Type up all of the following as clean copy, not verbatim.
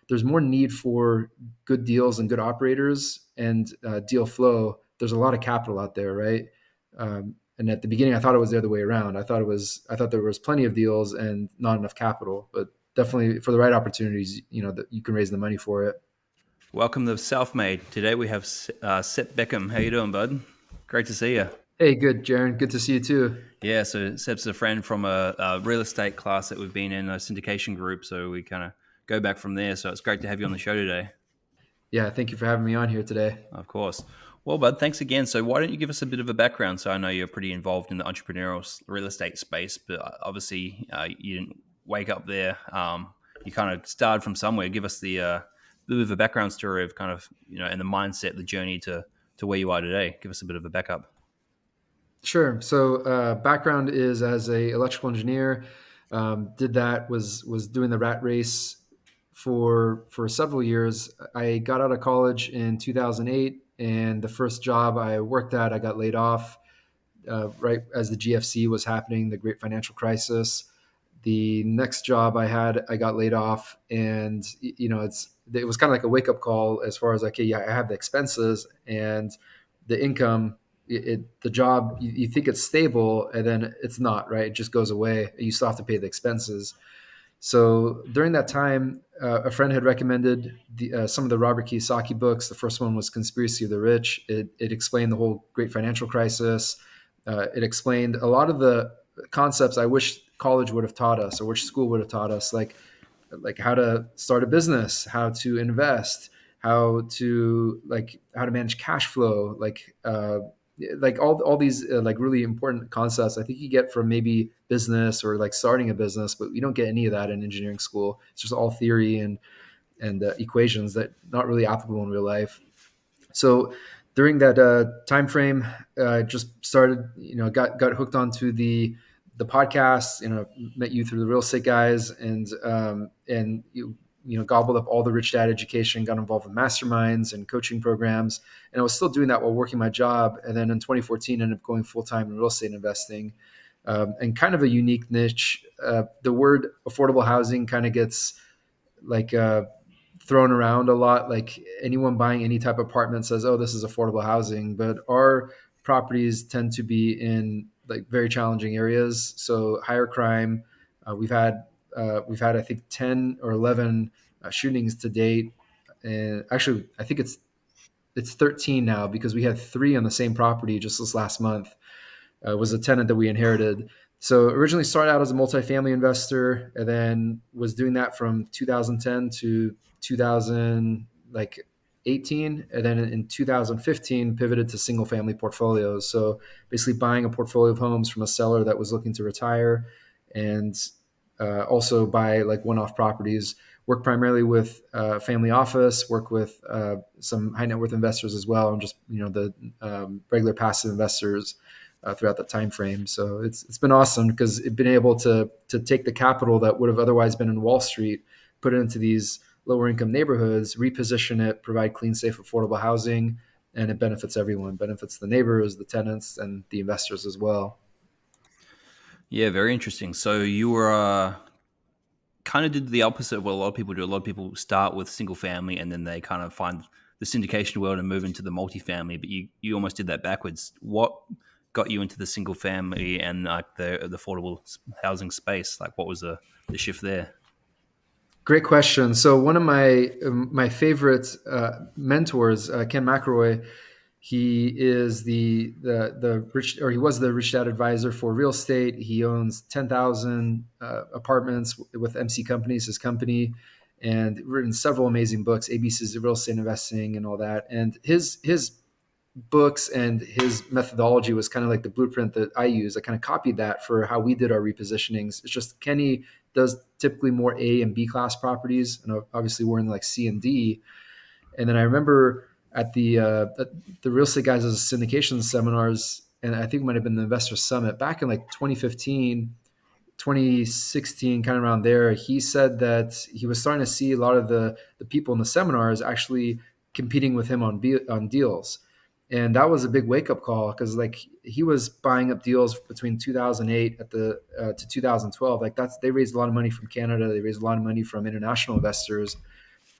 there's more need for good deals and good operators and deal flow. There's a lot of capital out there, right? And at the beginning, I thought it was the other way around. I thought there was plenty of deals and not enough capital, but definitely for the right opportunities, that you can raise the money for it. Welcome to Self-Made. Today we have Sep Beckham. How you doing, bud? Great to see you. Hey, good, Jaron. Good to see you too. Yeah, so Sep's a friend from a real estate class that we've been in, a syndication group, so we kind of go back from there. So it's great to have you on the show today. Yeah, thank you for having me on here today. Of course. Well, bud, thanks again. So why don't you give us a bit of a background? So I know you're pretty involved in the entrepreneurial real estate space, but obviously you didn't wake up there. You kind of started from somewhere. Give us the bit of a background story of kind of, and the mindset, the journey to where you are today. Give us a bit of a backup. Sure. So background is as a electrical engineer. Did that was doing the rat race for several years. I got out of college in 2008, and the first job I worked at, I got laid off right as the GFC was happening, the Great Financial Crisis. The next job I had, I got laid off, and it was kind of like a wake up call as far as like, hey, yeah, I have the expenses and the income. The job, you think it's stable, and then it's not, right? It just goes away. You still have to pay the expenses. So during that time, a friend had recommended some of the Robert Kiyosaki books. The first one was Conspiracy of the Rich. It explained the whole great financial crisis. It explained a lot of the concepts I wish college would have taught us, or wish school would have taught us, like how to start a business, how to invest, how to manage cash flow, like all these like really important concepts I think you get from maybe business or like starting a business, but we don't get any of that in engineering school. It's just all theory and equations that not really applicable in real life. So during that time frame, just started, got hooked onto the podcast. Met you through the real estate guys, and gobbled up all the rich dad education. Got involved with masterminds and coaching programs, and I was still doing that while working my job. And then in 2014, ended up going full time in real estate investing, and kind of a unique niche. The word affordable housing kind of gets like thrown around a lot. Like anyone buying any type of apartment says, "Oh, this is affordable housing," but our properties tend to be in like very challenging areas, so higher crime. We've had I think 10 or 11 shootings to date, and actually I think it's 13 now because we had three on the same property just this last month. Was a tenant that we inherited. So originally started out as a multifamily investor, and then was doing that from 2010 to 2018, and then in 2015 pivoted to single family portfolios. So basically buying a portfolio of homes from a seller that was looking to retire, and also buy like one-off properties. Work primarily with family office. Work with some high net worth investors as well, and just the regular passive investors throughout that time frame. So it's been awesome because it's been able to take the capital that would have otherwise been in Wall Street, put it into these lower income neighborhoods, reposition it, provide clean, safe, affordable housing, and it benefits everyone. Benefits the neighbors, the tenants, and the investors as well. Yeah, very interesting. So you were kind of did the opposite of what a lot of people do. A lot of people start with single family and then they kind of find the syndication world and move into the multifamily. But you almost did that backwards. What got you into the single family and like the affordable housing space? Like, what was the shift there? Great question. So one of my favorite mentors, Ken McElroy, he is the rich, or he was the rich dad advisor for real estate. He owns 10,000 apartments with MC Companies, his company, and written several amazing books, ABCs of Real Estate Investing and all that. And his books and his methodology was kind of like the blueprint that I use. I kind of copied that for how we did our repositionings. It's just Kenny does typically more A and B class properties, and obviously we're in like C and D. And then I remember at the real estate guys' syndication seminars, and I think it might have been the investor summit back in like 2015, 2016, kind of around there. He said that he was starting to see a lot of the people in the seminars actually competing with him on deals. And that was a big wake up call because like he was buying up deals between 2008 to 2012. Like they raised a lot of money from Canada. They raised a lot of money from international investors,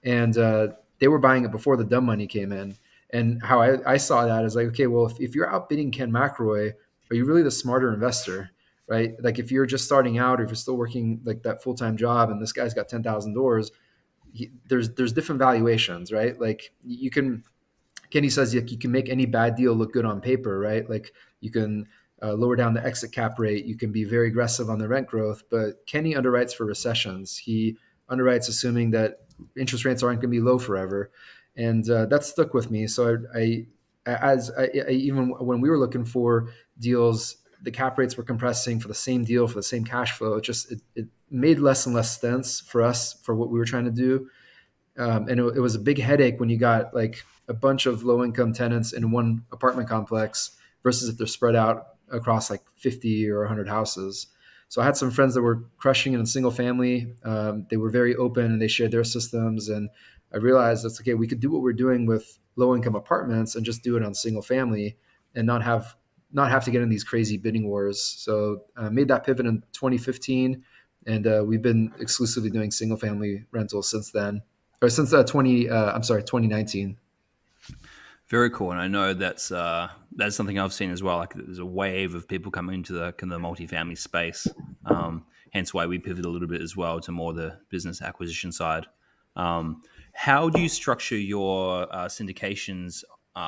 and they were buying it before the dumb money came in. And how I saw that is like, okay, well, if you're outbidding Ken McElroy, are you really the smarter investor, right? Like if you're just starting out, or if you're still working like that full time job, and this guy's got 10,000 doors, there's different valuations, right? Like you can Kenny says you can make any bad deal look good on paper, right? Like you can lower down the exit cap rate. You can be very aggressive on the rent growth, but Kenny underwrites for recessions. He underwrites assuming that interest rates aren't going to be low forever, and that stuck with me. So even when we were looking for deals, the cap rates were compressing for the same deal for the same cash flow. It made less and less sense for us for what we were trying to do, and it was a big headache when you got like a bunch of low income tenants in one apartment complex versus if they're spread out across like 50 or 100 houses. So I had some friends that were crushing it in single family. They were very open and they shared their systems. And I realized that's okay. We could do what we're doing with low income apartments and just do it on single family and not have to get in these crazy bidding wars. So I made that pivot in 2015, and we've been exclusively doing single family rentals since then, or since 2019. Very cool, and I know that's something I've seen as well. Like there's a wave of people coming into the kind of the multifamily space. Hence why we pivot a little bit as well to more the business acquisition side. Um, how do you structure your syndications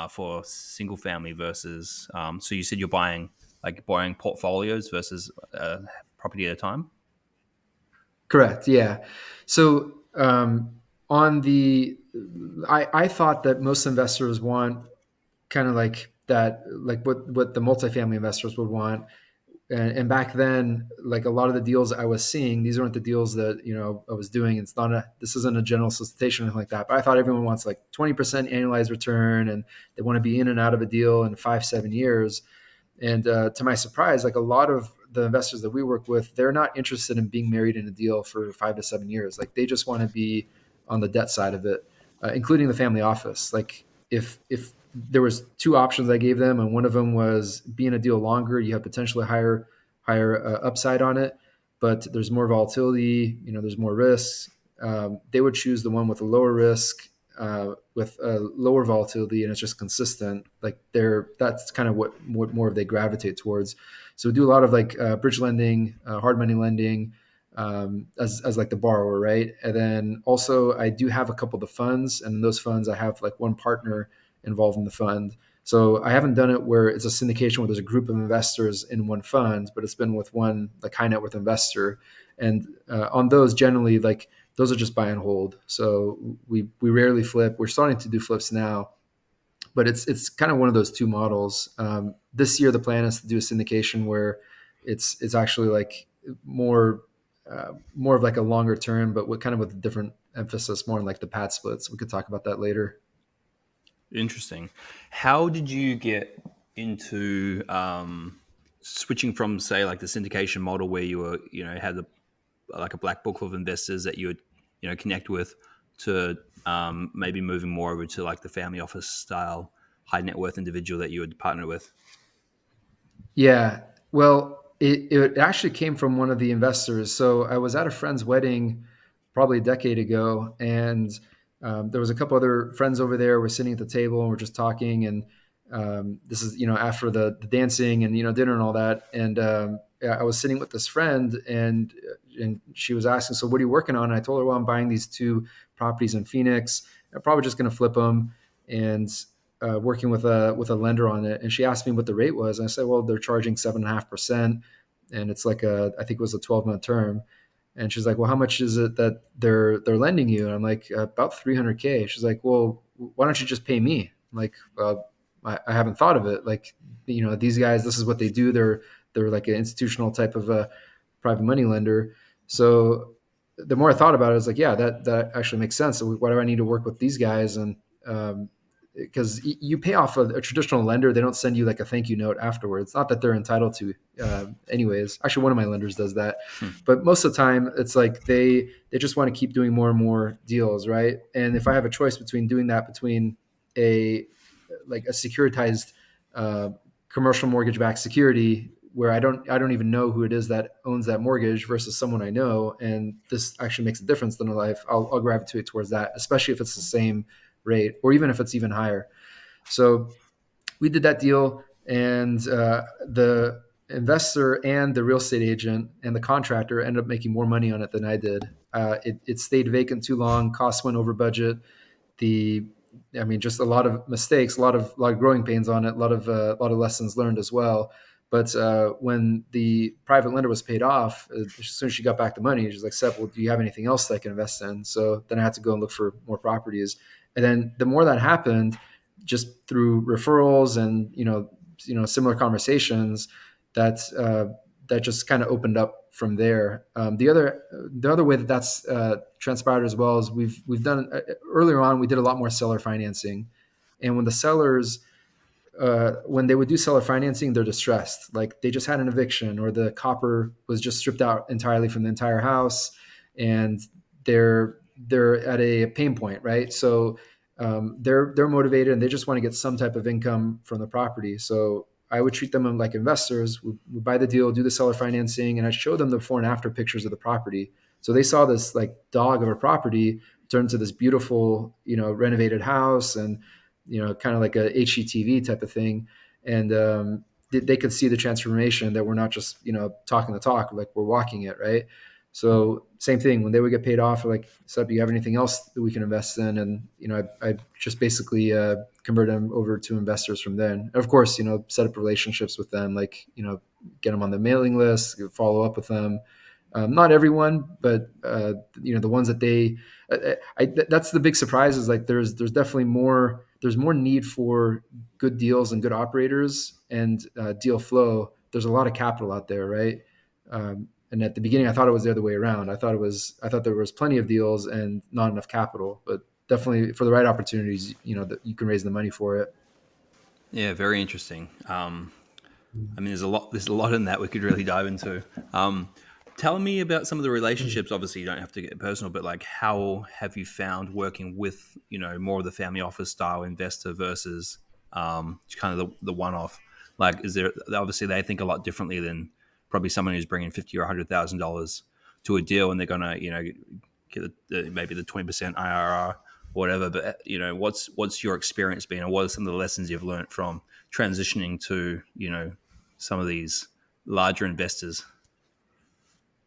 for single family versus? So you said you're buying portfolios versus property at a time. Correct. Yeah. So on the, I thought that most investors want kind of like that, like what the multifamily investors would want. And back then, like a lot of the deals I was seeing, these weren't the deals that I was doing. This isn't a general solicitation or anything like that. But I thought everyone wants like 20% annualized return, and they want to be in and out of a deal in 5-7 years. And to my surprise, like a lot of the investors that we work with, they're not interested in being married in a deal for 5 to 7 years. Like they just want to be on the debt side of it, including the family office. Like if there was two options I gave them, and one of them was be in a deal longer, you have potentially higher upside on it, but there's more volatility. There's more risks. They would choose the one with a lower risk, with a lower volatility, and it's just consistent. Like that's kind of what more they gravitate towards. So we do a lot of like bridge lending, hard money lending, as like the borrower, right? And then also I do have a couple of the funds, and in those funds I have like one partner involved in the fund. So I haven't done it where it's a syndication where there's a group of investors in one fund, but it's been with one like high net worth investor. And on those, generally, like those are just buy and hold. So we rarely flip. We're starting to do flips now, but it's kind of one of those two models. This year, the plan is to do a syndication where it's actually like more of like a longer term, but with kind of with a different emphasis, more on like the pad splits. We could talk about that later. Interesting. How did you get into switching from, say, like the syndication model where you were, had like a black book of investors that you would, connect with, to maybe moving more over to like the family office style high net worth individual that you would partner with? Yeah. Well, it actually came from one of the investors. So I was at a friend's wedding probably a decade ago, and there was a couple other friends over there. We're sitting at the table and we're just talking. And this is, after the dancing and, dinner and all that. And yeah, I was sitting with this friend, and she was asking, so what are you working on? And I told her, well, I'm buying these two properties in Phoenix. I'm probably just going to flip them. And working with a lender on it, and she asked me what the rate was, and I said, well, they're charging 7.5%, and it's like I think it was a 12-month term. And she's like, well, how much is it that they're lending you? And I'm like, about 300K. She's like, well, why don't you just pay me? I'm like, I haven't thought of it. Like, these guys, this is what they do. They're like an institutional type of a private money lender. So the more I thought about it, I was like, yeah, that actually makes sense. So why do I need to work with these guys? And because you pay off a traditional lender, they don't send you like a thank you note afterwards. Not that they're entitled to, anyways. Actually, one of my lenders does that, Hmm. but most of the time, it's like they just want to keep doing more and more deals, right? And if I have a choice between doing that between a like a securitized uh, commercial mortgage backed security where I don't even know who it is that owns that mortgage versus someone I know, and this actually makes a difference in their life, I'll gravitate towards that, especially if it's the same rate or even if it's even higher. So we did that deal, and the investor and the real estate agent and the contractor ended up making more money on it than I did. It stayed vacant too long, costs went over budget. The I mean, just a lot of mistakes, a lot of growing pains on it, a lot of lessons learned as well. But when the private lender was paid off, as soon as she got back the money, she's like, "Sep, well, do you have anything else that I can invest in?" So then I had to go and look for more properties. And then the more that happened, just through referrals and similar conversations, that that just kind of opened up from there. The other way that that's transpired as well is we've done earlier on. We did a lot more seller financing, and when the sellers when they would do seller financing, they're distressed. Like they just had an eviction, or the copper was just stripped out entirely from the entire house, and they're at a pain point, right? So they're motivated and they just want to get some type of income from the property. So I would treat them like investors. We buy the deal, do the seller financing, and I show them the before and after pictures of the property. So they saw this like dog of a property turn to this beautiful, renovated house, and kind of like a HGTV type of thing. And they could see the transformation, that we're not just, talking the talk, like we're walking it, right? So same thing, when they would get paid off, like, so do you have anything else that we can invest in? And, I just basically convert them over to investors from then. And of course, set up relationships with them, like, get them on the mailing list, follow up with them. Not everyone, but the ones that that's the big surprise, is like there's definitely more need for good deals and good operators and deal flow. There's a lot of capital out there, right? And at the beginning, I thought it was the other way around. I thought there was plenty of deals and not enough capital, but definitely for the right opportunities, that you can raise the money for it. Yeah, very interesting. I mean, there's a lot in that we could really dive into. Tell me about some of the relationships. Obviously, you don't have to get personal, but like, how have you found working with more of the family office style investor versus kind of the one off? Like, is there obviously they think a lot differently than probably someone who's bringing 50 or $100,000 to a deal, and they're gonna get maybe the 20% IRR or whatever. But what's your experience been, and what are some of the lessons you've learned from transitioning to some of these larger investors?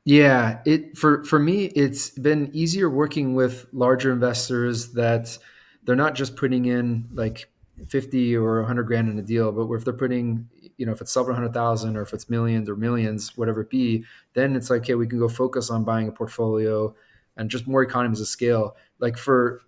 Yeah, it for me, it's been easier working with larger investors, that they're not just putting in like 50 or 100 grand in a deal, but if they're putting, if it's several hundred thousand, or if it's millions or millions, whatever it be, then it's like, okay, we can go focus on buying a portfolio and just more economies of scale. Like for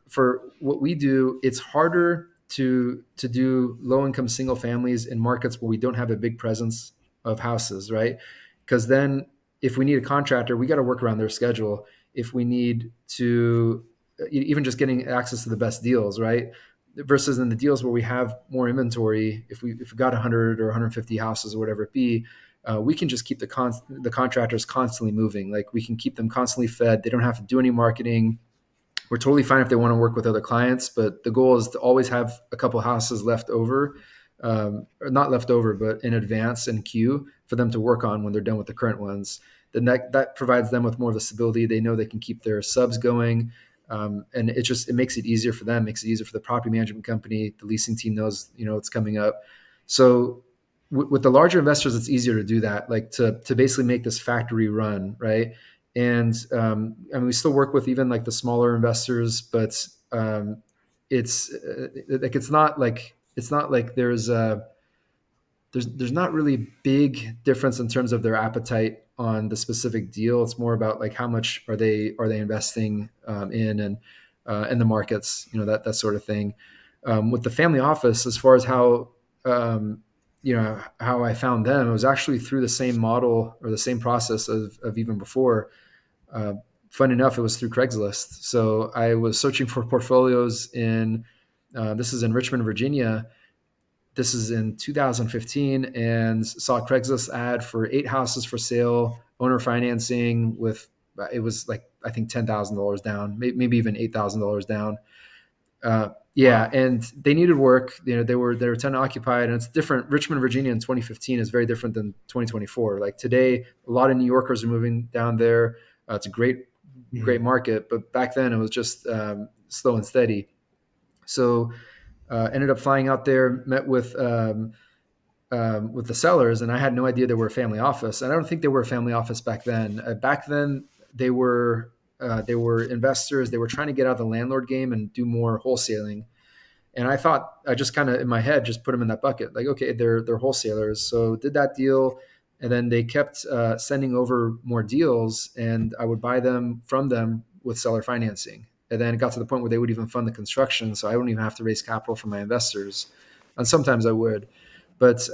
what we do, it's harder to do low income single families in markets where we don't have a big presence of houses, right? Because then if we need a contractor, we got to work around their schedule. If we need to, even just getting access to the best deals, right? Versus in the deals where we have more inventory, if we got 100 or 150 houses or whatever it be, we can just keep the contractors constantly moving. Like we can keep them constantly fed. They don't have to do any marketing. We're totally fine if they want to work with other clients, but the goal is to always have a couple houses left over, or not left over, but in advance and queue for them to work on when they're done with the current ones. Then that provides them with more of the stability. They know they can keep their subs going, and it makes it easier for them, makes it easier for the property management company. The leasing team knows it's coming up. So with the larger investors, it's easier to do that, like to basically make this factory run, right? And I mean, we still work with even like the smaller investors, but it's like it's not like there's not really big difference in terms of their appetite on the specific deal. It's more about like how much are they investing in, and the markets, that sort of thing. With the family office, as far as um, how I found them, it was actually through the same model or the same process of even before. Uh, Fun enough, it was through Craigslist. So I was searching for portfolios in this is in Richmond, Virginia. This is in 2015, and saw a Craigslist ad for 8 houses for sale, owner financing with it was like I think $10,000 down, maybe even $8,000 down. Yeah, Wow. and they needed work. They were tenant occupied, and it's different. Richmond, Virginia, in 2015 is very different than 2024. Like today, a lot of New Yorkers are moving down there. It's a great Mhm. market, but back then it was just slow and steady. So ended up flying out there, met with the sellers, and I had no idea they were a family office. And I don't think they were a family office back then. Back then, they were investors. They were trying to get out of the landlord game and do more wholesaling. And I thought I just kind of in my head just put them in that bucket, like okay, they're wholesalers. So did that deal, and then they kept sending over more deals, and I would buy them from them with seller financing. And then it got to the point where they would even fund the construction, so I wouldn't even have to raise capital from my investors. And sometimes I would, but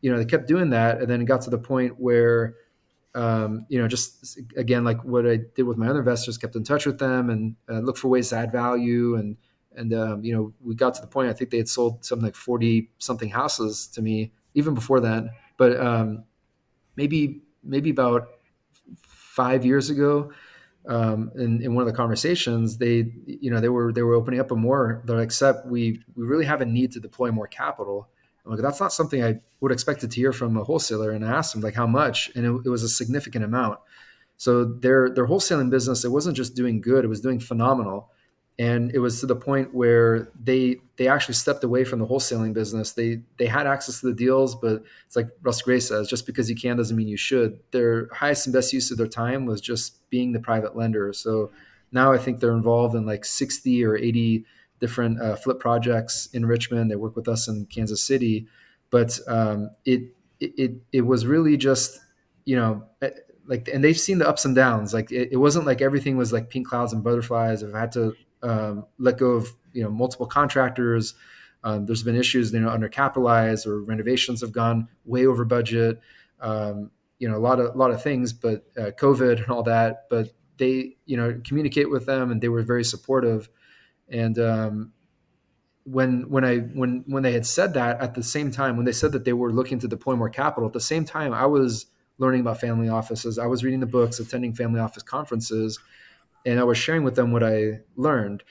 they kept doing that, and then it got to the point where just again, like what I did with my other investors, kept in touch with them and looked for ways to add value. And we got to the point, I think they had sold something like 40 something houses to me even before then. But maybe about 5 years ago, in one of the conversations, they were opening up a more. They're like, "Sep, we really have a need to deploy more capital." I'm like, that's not something I would expect to hear from a wholesaler. And I asked him like, how much, and it was a significant amount. So their wholesaling business, it wasn't just doing good, it was doing phenomenal. And it was to the point where they actually stepped away from the wholesaling business. They had access to the deals, but it's like Russ Gray says, just because you can doesn't mean you should. Their highest and best use of their time was just being the private lender. So now I think they're involved in like 60 or 80 different flip projects in Richmond. They work with us in Kansas City, but it was really just you know like, and they've seen the ups and downs. Like it wasn't like everything was like pink clouds and butterflies. I've had to let go of multiple contractors. There's been issues, undercapitalized, or renovations have gone way over budget. A lot of things, but COVID and all that. But they communicate with them, and they were very supportive. And when they had said that, at the same time, when they said that they were looking to deploy more capital, at the same time I was learning about family offices. I was reading the books, attending family office conferences, and I was sharing with them what I learned.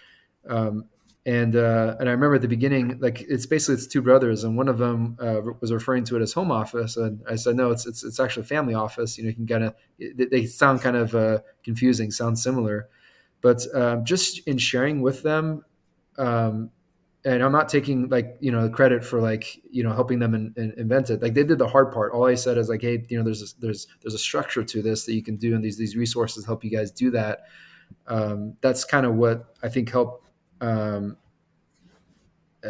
um, and I remember at the beginning, like it's two brothers, and one of them was referring to it as home office, and I said no, it's actually family office. You can kind of, they sound kind of confusing, sound similar, but just in sharing with them, um, and I'm not taking like credit for like helping them invent it. Like they did the hard part. All I said is like, hey, there's a structure to this that you can do, and these resources help you guys do that. That's kind of what I think um,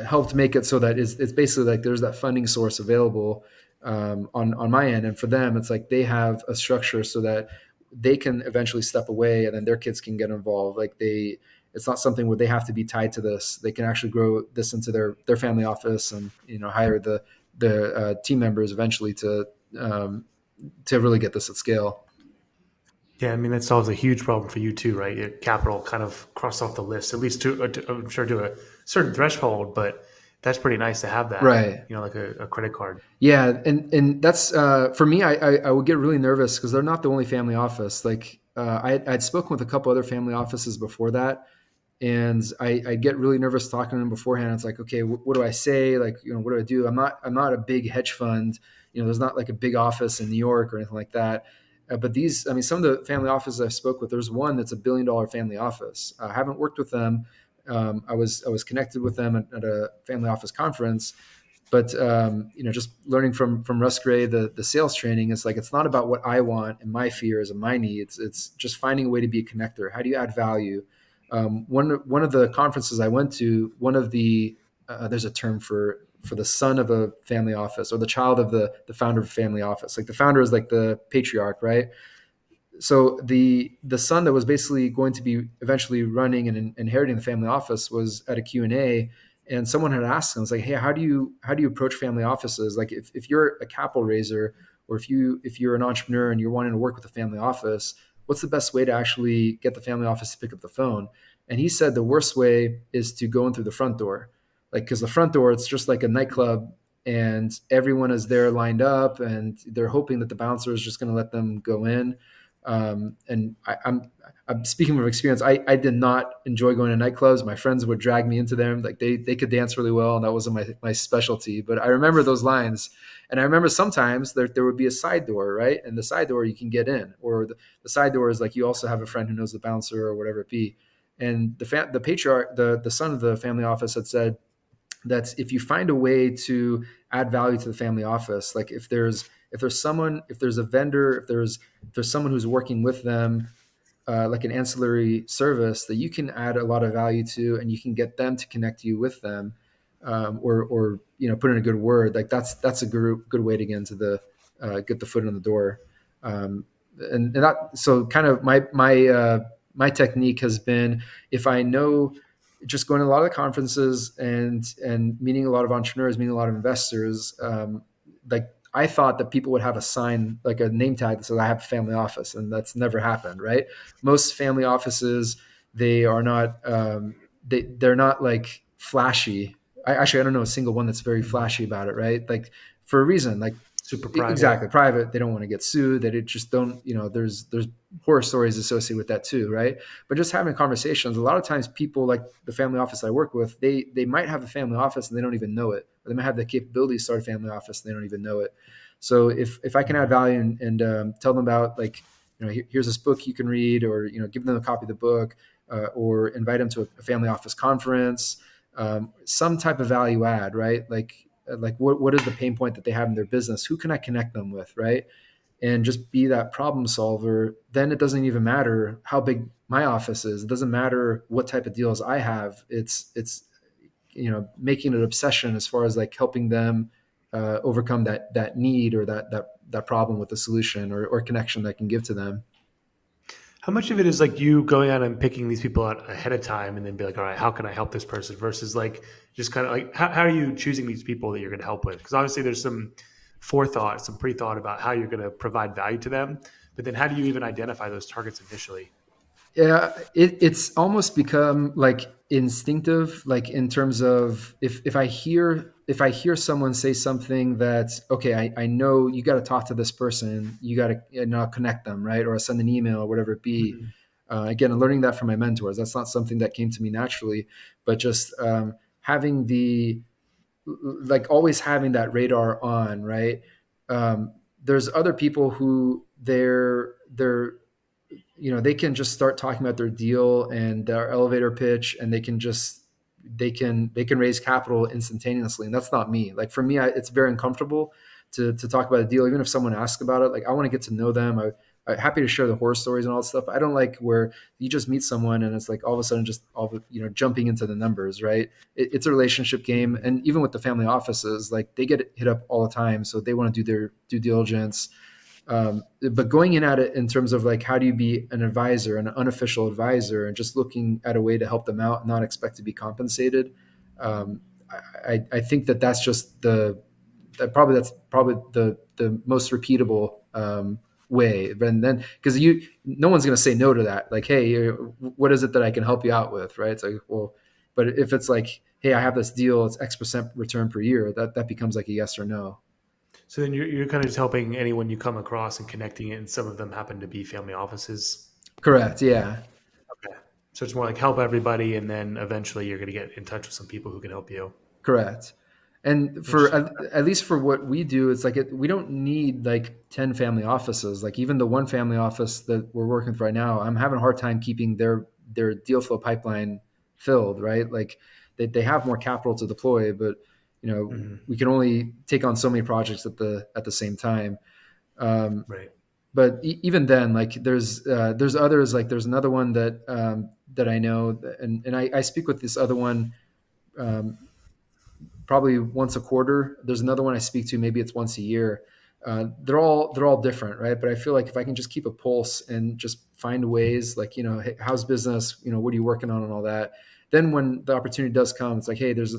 helped make it so that it's basically like there's that funding source available on my end, and for them, it's like they have a structure so that they can eventually step away, and then their kids can get involved. Like it's not something where they have to be tied to this. They can actually grow this into their family office, and hire the team members eventually um, to really get this at scale. Yeah, I mean that solves a huge problem for you too, right? Your capital kind of crossed off the list, at least I'm sure to a certain threshold, but that's pretty nice to have that, Right. like a credit card. Yeah, and that's for me. I would get really nervous because they're not the only family office. Like I'd spoken with a couple other family offices before that, and I get really nervous talking to them beforehand. It's like, okay, what do I say? Like, what do I do? I'm not a big hedge fund. There's not like a big office in New York or anything like that. But I mean, some of the family offices I've spoke with, there's one that's $1 billion family office. I haven't worked with them. I was connected with them at a family office conference, but just learning from Russ Gray, the sales training, is like it's not about what I want and my fears and my needs. It's just finding a way to be a connector. How do you add value? One of the conferences I went to, one of the there's a term for the son of a family office, or the child of the founder of a family office. Like the founder is like the patriarch, right? So the son that was basically going to be eventually running and inheriting the family office was at a Q&A, and someone had asked him, it's like, hey, how do you approach family offices? Like if you're a capital raiser, or if you're an entrepreneur and you're wanting to work with a family office, what's the best way to actually get the family office to pick up the phone? And he said the worst way is to go in through the front door. Like, because the front door, it's just like a nightclub, and everyone is there lined up, and they're hoping that the bouncer is just going to let them go in. And I'm speaking from experience. I did not enjoy going to nightclubs. My friends would drag me into them. Like they could dance really well, and that wasn't my specialty. But I remember those lines, and I remember sometimes there would be a side door, right? And the side door you can get in, or the side door is like you also have a friend who knows the bouncer or whatever it be. And the patriarch, the son of the family office, had said that if you find a way to add value to the family office, like if there's a vendor, if there's someone who's working with them, like an ancillary service that you can add a lot of value to, and you can get them to connect you with them, or put in a good word. Like that's a good way to get into get the foot in the door. And that, so kind of my technique has been, if I know, just going to a lot of the conferences and meeting a lot of entrepreneurs, meeting a lot of investors, like I thought that people would have a sign, like a name tag that says I have a family office, and that's never happened, right? Most family offices, they are not they're not like flashy. I don't know a single one that's very Mm-hmm. flashy about it, right? Like for a reason, like Super private. exactly private. They don't want to get sued. That it just don't, there's horror stories associated with that too, right? But just having conversations, a lot of times people, like the family office I work with, they might have a family office and they don't even know it, or they might have the capability to start a family office and they don't even know it. So if I can add Mm-hmm. value and tell them about, like, here's this book you can read, or give them a copy of the book, or invite them to a family office conference, some type of value add, right? Like what is the pain point that they have in their business? Who can I connect them with, right? And just be that problem solver. Then it doesn't even matter how big my office is. It doesn't matter what type of deals I have. It's making it an obsession as far as like helping them overcome that need, or that problem with the solution, or connection that I can give to them. How much of it is like you going out and picking these people out ahead of time and then be like, all right, how can I help this person versus like just kind of like, how are you choosing these people that you're going to help with? Because obviously there's some forethought, some pre thought about how you're going to provide value to them. But then how do you even identify those targets initially? Yeah, it's almost become like instinctive, like in terms of, if I hear someone say something that's okay, I know you got to talk to this person, you got to connect them, right, or send an email or whatever it be. Mm-hmm. Again, I'm learning that from my mentors. That's not something that came to me naturally, but just having like always having that radar on, right? There's other people who they can just start talking about their deal and their elevator pitch, and they can raise capital instantaneously, and that's not me. Like for me, it's very uncomfortable to talk about a deal, even if someone asks about it. Like I want to get to know them. I'm happy to share the horror stories and all that stuff. I don't like where you just meet someone and it's like all of a sudden just jumping into the numbers, right? It's a relationship game, Mm-hmm. and even with the family offices, like they get hit up all the time, so they want to do their due diligence. But going in at it in terms of like, how do you be an advisor, an unofficial advisor, and just looking at a way to help them out and not expect to be compensated. um, I think that's just that's probably the most repeatable way. And then, because no one's going to say no to that, like, hey, what is it that I can help you out with, right? It's like, well, but if it's like, hey, I have this deal, it's X% return per year, that becomes like a yes or no. So then you're kind of just helping anyone you come across and connecting it. And some of them happen to be family offices. Correct, yeah. Okay. So it's more like help everybody. And then eventually you're going to get in touch with some people who can help you. Correct. And for Interesting. at least for what we do, it's like we don't need like 10 family offices. Like even the one family office that we're working with right now, I'm having a hard time keeping their deal flow pipeline filled, right? Like they have more capital to deploy, but Mm-hmm. we can only take on so many projects at the same time. Um, Right. but even then, like there's others. Like there's another one that I know, and I speak with this other one um, probably once a quarter. There's another one I speak to, maybe it's once a year. They're all different, right? But I feel like if I can just keep a pulse and just find ways, like, hey, how's business? What are you working on and all that? Then when the opportunity does come, it's like, hey, there's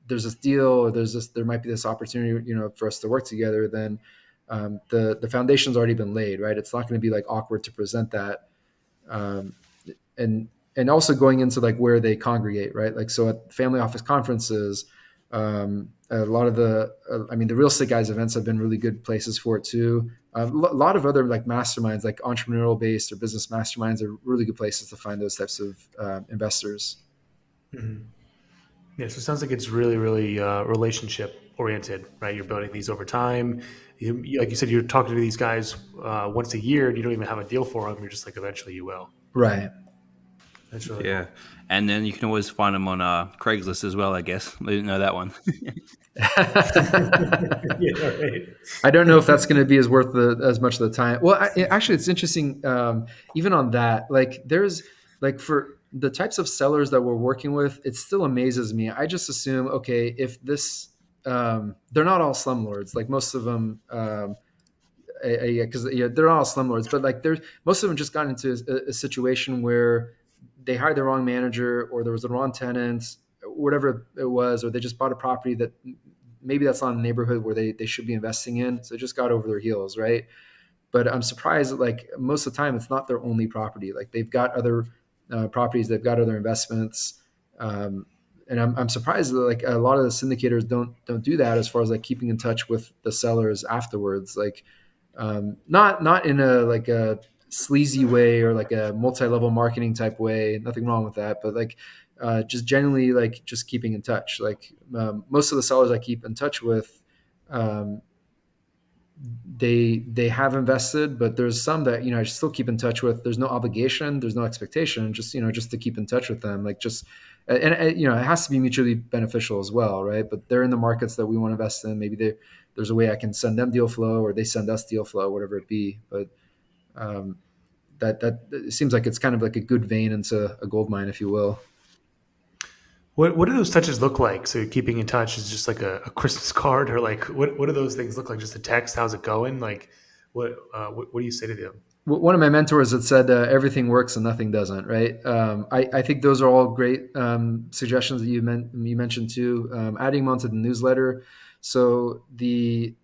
this deal, or there might be this opportunity, for us to work together. Then the foundation's already been laid, right? It's not going to be like awkward to present that. Um, and also going into like where they congregate, right? Like so at family office conferences, A lot of I mean, the real estate guys events have been really good places for it too. A lot of other like masterminds, like entrepreneurial based or business masterminds, are really good places to find those types of investors. Mhm. Yeah, so it sounds like it's really, really relationship oriented, right? You're building these over time. Like you said, you're talking to these guys once a year, and you don't even have a deal for them. You're just like, eventually you will. Right. That's really Yeah, cool. and then you can always find them on Craigslist as well. I guess I didn't know that one. Yeah, right. I don't know if that's going to be as much of the time. Well, actually, it's interesting. Even on that, like there's like for the types of sellers that we're working with, it still amazes me. I just assume, okay, if this, they're not all slumlords. Like most of them, because they're not all slumlords, but like there's most of them just got into a situation where they hired the wrong manager, or there was the wrong tenant, whatever it was, or they just bought a property that maybe that's not a neighborhood where they should be investing in, so it just got over their heels, right? But I'm surprised that like most of the time it's not their only property. Like they've got other properties, they've got other investments. Um, and I'm surprised that like a lot of the syndicators don't do that as far as like keeping in touch with the sellers afterwards. Like not in a like a sleazy way or like a multi-level marketing type way. Nothing wrong with that, but like just generally like just keeping in touch. Like most of the sellers I keep in touch with, um, they have invested, but there's some that I still keep in touch with. There's no obligation, there's no expectation, just just to keep in touch with them, like just and it has to be mutually beneficial as well, right? But they're in the markets that we want to invest in. Maybe there's a way I can send them deal flow, or they send us deal flow, whatever it be. But um, that it seems like it's kind of like a good vein into a gold mine, if you will. What do those touches look like? So keeping in touch is just like a Christmas card, or like what do those things look like? Just a text? How's it going? Like what do you say to them? One of my mentors had said everything works and nothing doesn't, right? I think those are all great suggestions that you mentioned too. Adding them onto the newsletter, so the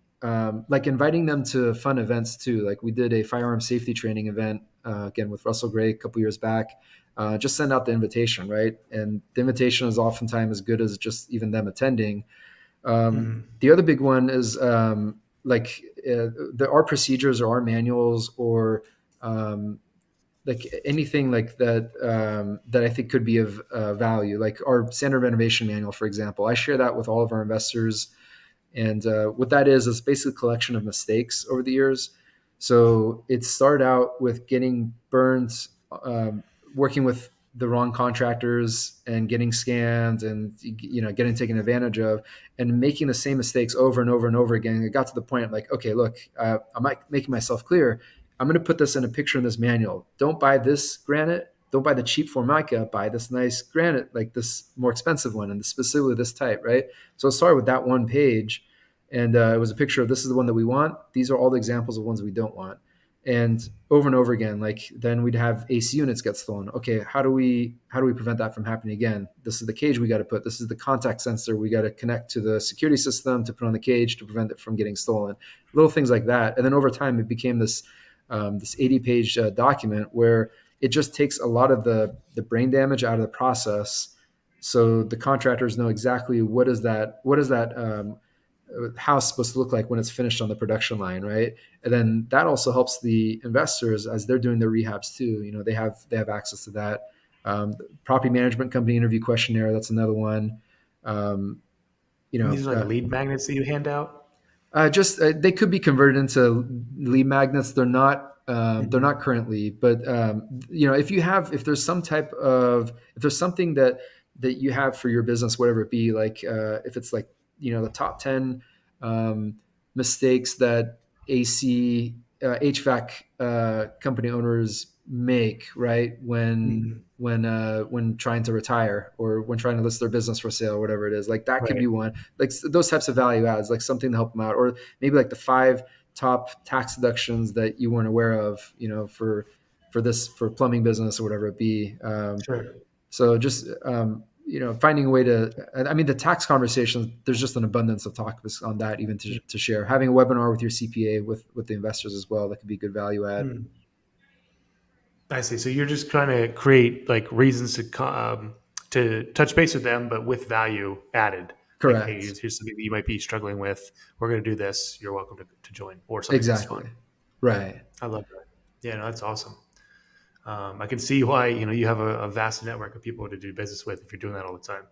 like inviting them to fun events too. Like we did a firearm safety training event again with Russell Gray a couple years back. Just send out the invitation, right? And the invitation is oftentimes as good as just even them attending. Hmm. The other big one is like our procedures or our manuals or um, like anything like that that I think could be of value, like our standard renovation manual, for example. I share that with all of our investors, and what that is basically a collection of mistakes over the years. So it started out with getting burned, um, working with the wrong contractors and getting scammed and getting taken advantage of and making the same mistakes over and over and over again. It got to the point like, okay, look, I'm not making myself clear. I'm going to put this in a picture in this manual. Don't buy this granite. Don't buy the cheap Formica. Buy this nice granite, like this more expensive one, and specifically this type, right? So it started with that one page, and it was a picture of this is the one that we want. These are all the examples of ones we don't want, and over and over again. Like then we'd have AC units get stolen. Okay, how do we prevent that from happening again? This is the cage we got to put. This is the contact sensor we got to connect to the security system to put on the cage to prevent it from getting stolen. Little things like that, and then over time it became this 80-page document where it just takes a lot of the brain damage out of the process, so the contractors know exactly what is that house supposed to look like when it's finished on the production line, right? And then that also helps the investors as they're doing their rehabs too. They have access to that. Property management company interview questionnaire, that's another one. Um, you And know, these are like lead magnets that you hand out. just they could be converted into lead magnets. They're not. They're Hmm. not currently, but if there's some type of if there's something that you have for your business, whatever it be, like if it's like the top 10 um, mistakes that HVAC company owners make, right, Hmm. when trying to retire or when trying to list their business for sale, whatever it is, like that could Right. be one, like those types of value adds, like something to help them out, or maybe like the five top tax deductions that you weren't aware of, for plumbing business or whatever it be. Sure. So just finding a way to. I mean, the tax conversations. There's just an abundance of topics on that, even to share. Having a webinar with your CPA with the investors as well. That could be good value add. Hmm. I see. So you're just trying to create like reasons to touch base with them, but with value added. like, hey, Correct. here's something that you might be struggling with. We're going to do this. You're welcome to join, or something that's fun. Exactly. Right. I love that. Yeah, no, that's awesome. I can see why you have a vast network of people to do business with if you're doing that all the time.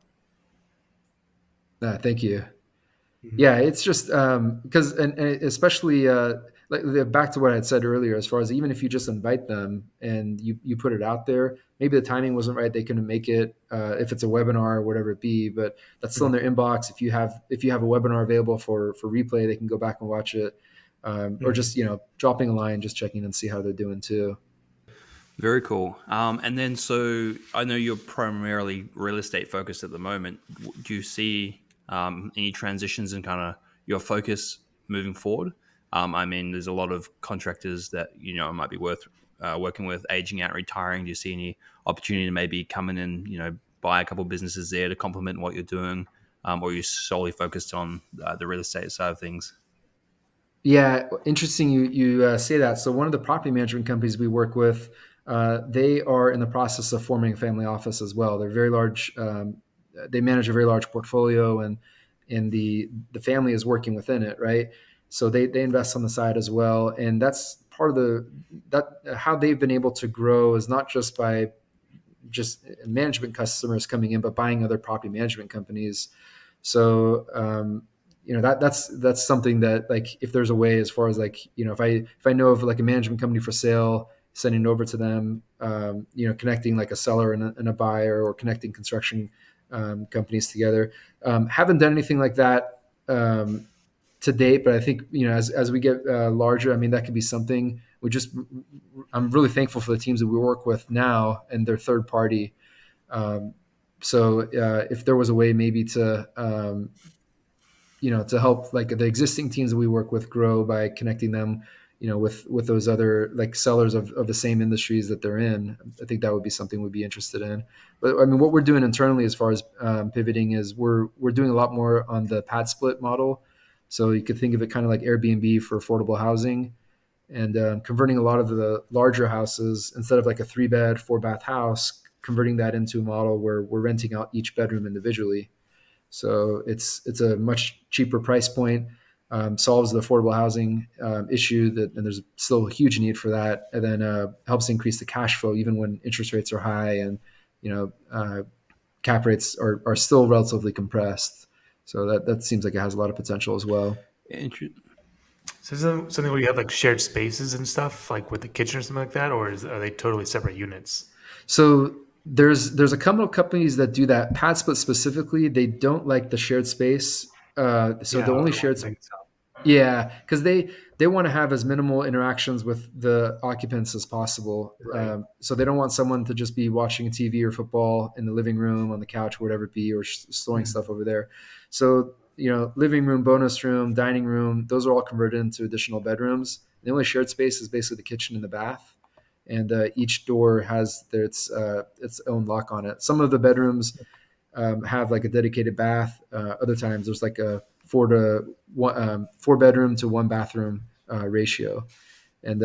Thank you. Mhm. Yeah, it's just because, and especially back to what I had said earlier, as far as even if you just invite them and you put it out there, maybe the timing wasn't right, they couldn't make it, if it's a webinar or whatever it be, but that's still in their inbox. If you have a webinar available for replay, they can go back and watch it, or Mhm. just dropping a line, just checking and see how they're doing too. Very cool. And then, so I know you're primarily real estate focused at the moment. Do you see any transitions in kind of your focus moving forward? I mean, there's a lot of contractors that might be worth working with, aging out, retiring. Do you see any opportunity to maybe come in and buy a couple of businesses there to complement what you're doing, or are you solely focused on the real estate side of things? Yeah, interesting. You say that. So one of the property management companies we work with, they are in the process of forming a family office as well. They're very large. They manage a very large portfolio, and the family is working within it, right? So they invest on the side as well, and that's part of that how they've been able to grow is not just by just management customers coming in, but buying other property management companies. So that's something that, like, if there's a way, as far as, like, if I know of like a management company for sale, sending it over to them, connecting like a seller and a buyer, or connecting construction companies together. Haven't done anything like that to date, but I think as we get larger, I mean, that could be something. I'm really thankful for the teams that we work with now, and their third party. Um, so if there was a way maybe to help like the existing teams that we work with grow by connecting them, with those other like sellers of the same industries that they're in, I think that would be something we'd be interested in. But I mean, what we're doing internally as far as pivoting is we're doing a lot more on the pad split model. So you could think of it kind of like Airbnb for affordable housing, and converting a lot of the larger houses, instead of like a 3-bed 4-bath house, converting that into a model where we're renting out each bedroom individually. So it's a much cheaper price point, solves the affordable housing issue, and there's still a huge need for that, and then helps increase the cash flow even when interest rates are high, and cap rates are still relatively compressed. So that seems like it has a lot of potential as well. Inter- So is that something where you have like shared spaces and stuff, like with the kitchen or something like that, or are they totally separate units? So there's a couple of companies that do that. Pad split specifically, they don't like the shared space. So Yeah, the I only was shared, wondering. So. yeah, because they want to have as minimal interactions with the occupants as possible. Right. So they don't want someone to just be watching TV or football in the living room, on the couch, whatever it be, or storing Mhm. stuff over there. So living room, bonus room, dining room, those are all converted into additional bedrooms. The only shared space is basically the kitchen and the bath, and each door has its own lock on it. Some of the bedrooms have like a dedicated bath. Other times there's like a 4 bedroom to 1 bathroom ratio, and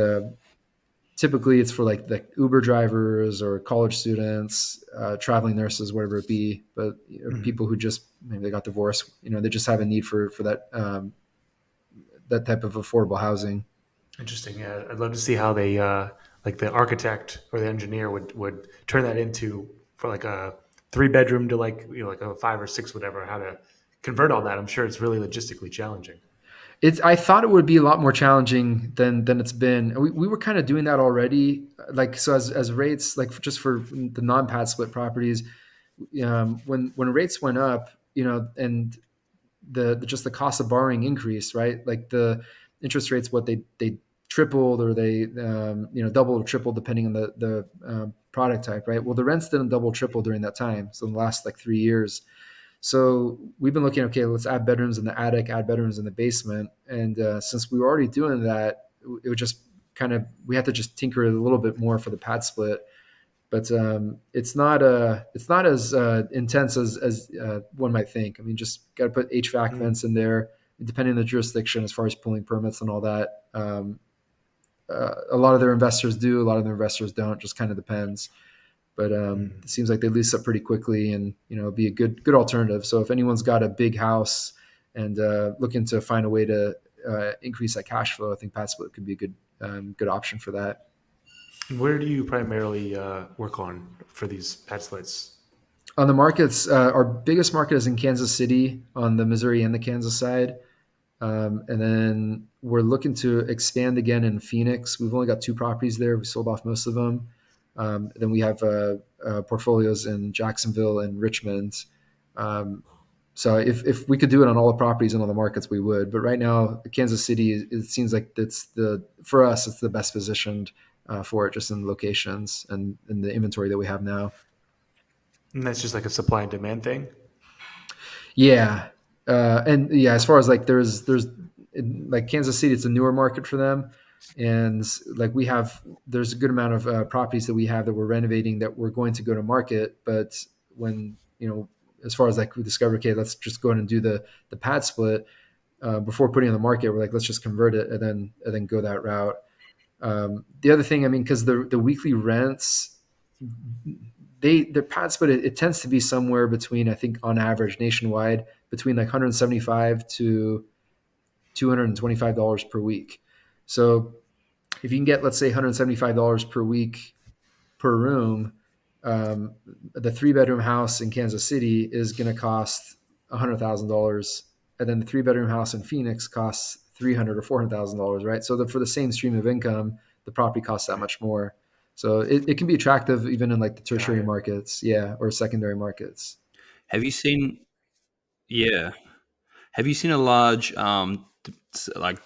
typically it's for like the Uber drivers or college students, traveling nurses, whatever it be. But Mhm. people who just maybe they got divorced, they just have a need for that type of affordable housing. Interesting. Yeah, I'd love to see how they, like the architect or the engineer would turn that into for like a 3 bedroom to like like a 5 or 6, whatever. How to convert all that? I'm sure it's really logistically challenging. I thought it would be a lot more challenging than it's been. We were kind of doing that already. Like, so as rates, like just for the non-pad split properties, when rates went up, and just the cost of borrowing increased, right? Like the interest rates, what they tripled, or they doubled or tripled depending on the product type, right? Well, the rents didn't double triple during that time. So in the last like 3 years, so we've been looking, okay, let's add bedrooms in the attic, add bedrooms in the basement. And since we were already doing that, it would just we had to just tinker it a little bit more for the pad split. But it's not as intense as one might think. I mean, just got to put HVAC Mm. vents in there, depending on the jurisdiction as far as pulling permits and all that. A lot of their investors do, a lot of their investors don't. Just kind of depends. but Mhm. it seems like they lease up pretty quickly, and be a good alternative. So if anyone's got a big house and looking to find a way to increase that cash flow, I think pad split could be a good option for that. And where do you primarily work on for these pad splits? On the markets, our biggest market is in Kansas City on the Missouri and the Kansas side. And then we're looking to expand again in Phoenix. We've only got two properties there. We sold off most of them. Then we have portfolios in Jacksonville and Richmond. Um, so if we could do it on all the properties and all the markets, we would. But right now, Kansas City, it seems like for us, it's the best positioned for it, just in locations and the inventory that we have now. And that's just like a supply and demand thing. Yeah, and yeah, as far as like there's like Kansas City, it's a newer market for them, and like there's a good amount of properties that we have that we're renovating that we're going to go to market. But when as far as like we discovered, okay, let's just go ahead and do the pad split before putting it on the market. We're like, let's just convert it and then go that route. The other thing, I mean, because the weekly rents, the pad split, it tends to be somewhere between, I think on average nationwide, between like 175 to $225 per week. So if you can get, let's say, $175 per week per room, um, the 3-bedroom house in Kansas City is going to cost $100,000, and then the 3-bedroom house in Phoenix costs $300,000 or $400,000, right? So for the same stream of income, the property costs that much more. So it can be attractive even in like the Got tertiary it. markets, yeah, or secondary markets. Have you seen? Yeah. Have you seen a large like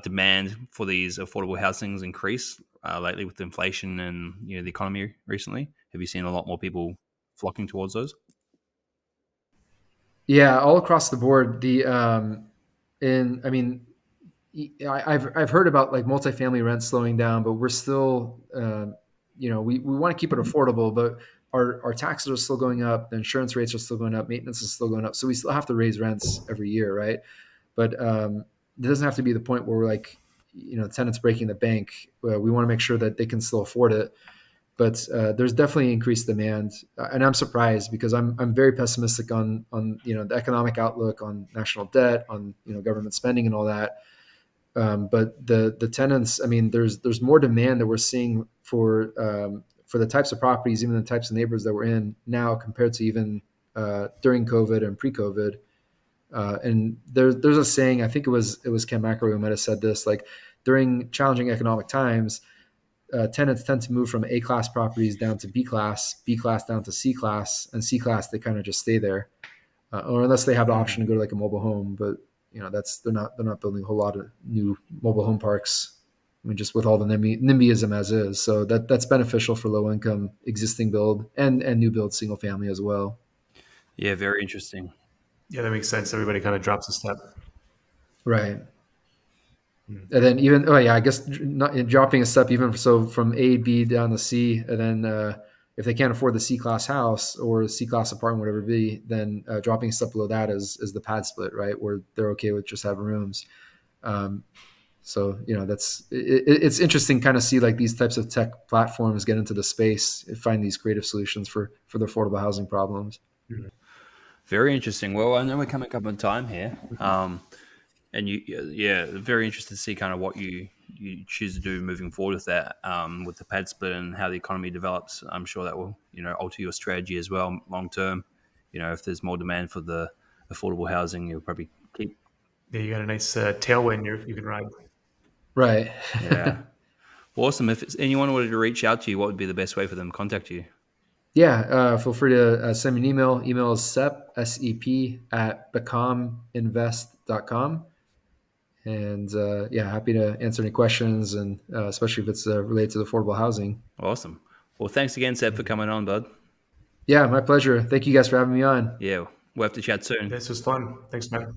demand for these affordable housings increase lately with inflation and the economy recently? Have you seen a lot more people flocking towards those? Yeah, all across the board. In I mean, I've heard about like multifamily rents slowing down, but we're still, we want to keep it affordable, but our taxes are still going up, the insurance rates are still going up, maintenance is still going up, so we still have to raise rents every year, right? But it doesn't have to be the point where we're like, tenants breaking the bank. We want to make sure that they can still afford it. But there's definitely increased demand, and I'm surprised because I'm very pessimistic on the economic outlook, on national debt, on government spending and all that. But the tenants, I mean, there's more demand that we're seeing for the types of properties, even the types of neighborhoods that we're in now compared to even during COVID and pre-COVID. And there's a saying, I think it was Ken McElroy who might have said this, like during challenging economic times, tenants tend to move from A class properties down to B class down to C class, and C class they kind of just stay there, or unless they have the option to Mhm. go to like a mobile home. But that's they're not building a whole lot of new mobile home parks. I mean, just with all the NIMBYism as is, so that's beneficial for low income existing build and new build single family as well. Yeah, very interesting. Yeah, that makes sense. Everybody kind of drops a step. Right. Mm. And then even oh yeah, I guess not dropping a step even so from A B down to C, and then if they can't afford the C class house or C class apartment, whatever it be, then dropping a step below that is the pad split, right, where they're okay with just having rooms. Um, so it's interesting kind of see like these types of tech platforms get into the space and find these creative solutions for the affordable housing problems. Mhm. Very interesting. Well, I know we're coming up on time here, and yeah, very interested to see kind of what you choose to do moving forward with that, with the pad split and how the economy develops. I'm sure that will alter your strategy as well long term. If there's more demand for the affordable housing, you'll probably keep. Yeah, you got a nice tailwind you can ride. Right. Yeah, awesome. If anyone wanted to reach out to you, what would be the best way for them to contact you? Yeah, feel free to send me an email. Email is sep at bekaminvest.com. And yeah, happy to answer any questions, and especially if it's related to the affordable housing. Awesome. Well, thanks again, Seb, for coming on, bud. Yeah, my pleasure. Thank you guys for having me on. Yeah, we'll have to chat soon. This was fun. Thanks, man.